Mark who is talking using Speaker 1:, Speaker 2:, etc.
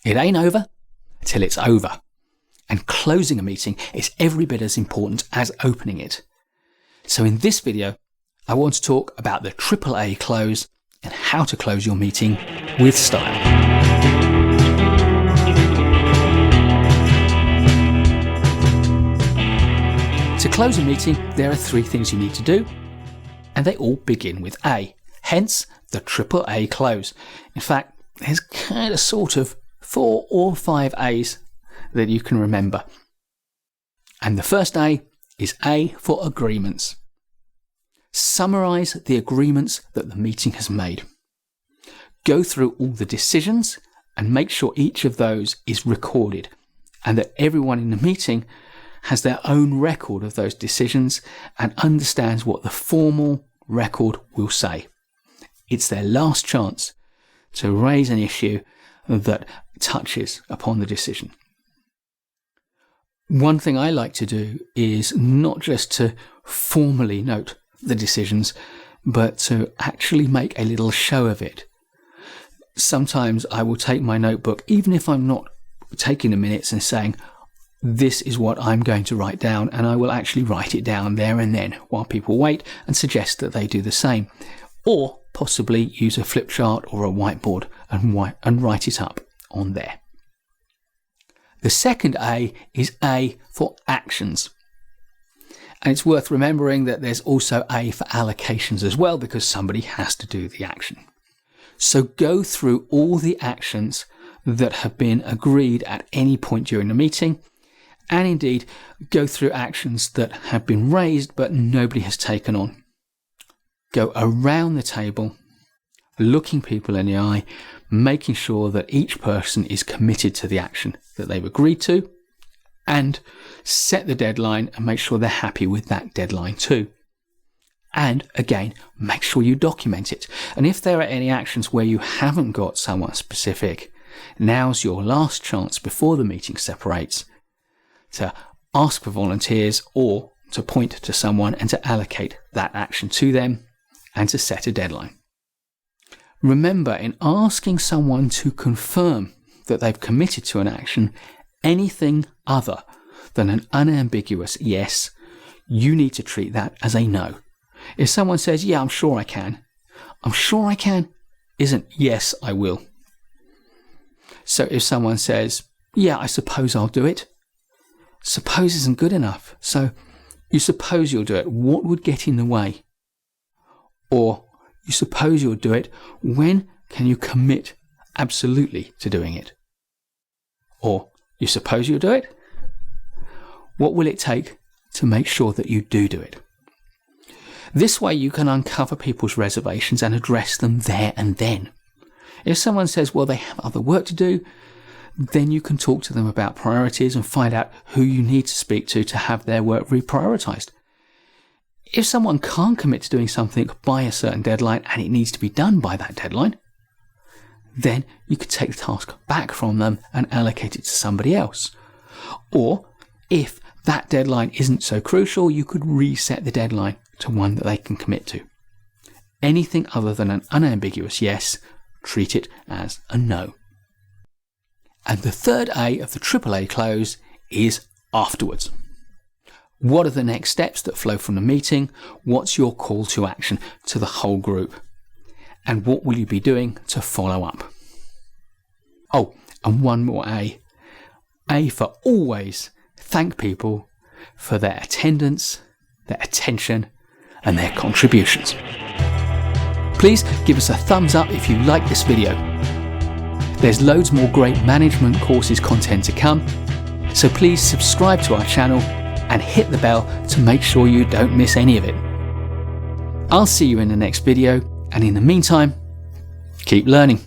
Speaker 1: It ain't over till it's over. And closing a meeting is every bit as important as opening it. So in this video, I want to talk about the AAA close and how to close your meeting with style. To close a meeting, there are 3 things you need to do, and they all begin with A, hence the AAA close. In fact, there's kind of sort of 4 or 5 A's that you can remember. And the first A is A for agreements. Summarize the agreements that the meeting has made. Go through all the decisions and make sure each of those is recorded and that everyone in the meeting has their own record of those decisions and understands what the formal record will say. It's their last chance to raise an issue that touches upon the decision. One thing I like to do is not just to formally note the decisions, but to actually make a little show of it. Sometimes I will take my notebook, even if I'm not taking the minutes, and saying, this is what I'm going to write down, and I will actually write it down there and then while people wait and suggest that they do the same. Or possibly use a flip chart or a whiteboard and write it up on there. The second A is A for actions. And it's worth remembering that there's also A for allocations as well, because somebody has to do the action. So go through all the actions that have been agreed at any point during the meeting, and indeed go through actions that have been raised but nobody has taken on. Go around the table, looking people in the eye, making sure that each person is committed to the action that they've agreed to, and set the deadline and make sure they're happy with that deadline too. And again, make sure you document it. And if there are any actions where you haven't got someone specific, now's your last chance before the meeting separates to ask for volunteers or to point to someone and to allocate that action to them and to set a deadline. Remember, in asking someone to confirm that they've committed to an action, anything other than an unambiguous yes, you need to treat that as a no. If someone says, yeah, I'm sure I can, isn't yes, I will. So if someone says, yeah, I suppose I'll do it, suppose isn't good enough. So you suppose you'll do it. What would get in the way? Or you suppose you'll do it. When can you commit absolutely to doing it? Or you suppose you'll do it. What will it take to make sure that you do it? This way you can uncover people's reservations and address them there and then. If someone says, well, they have other work to do, then you can talk to them about priorities and find out who you need to speak to have their work reprioritized. If someone can't commit to doing something by a certain deadline and it needs to be done by that deadline, then you could take the task back from them and allocate it to somebody else. Or if that deadline isn't so crucial, you could reset the deadline to one that they can commit to. Anything other than an unambiguous yes, treat it as a no. And the third A of the AAA close is afterwards. What are the next steps that flow from the meeting? What's your call to action to the whole group? And what will you be doing to follow up? Oh, and one more A. A for always thank people for their attendance, their attention, and their contributions. Please give us a thumbs up if you like this video. There's loads more great management courses content to come, so please subscribe to our channel and hit the bell to make sure you don't miss any of it. I'll see you in the next video, and in the meantime, keep learning.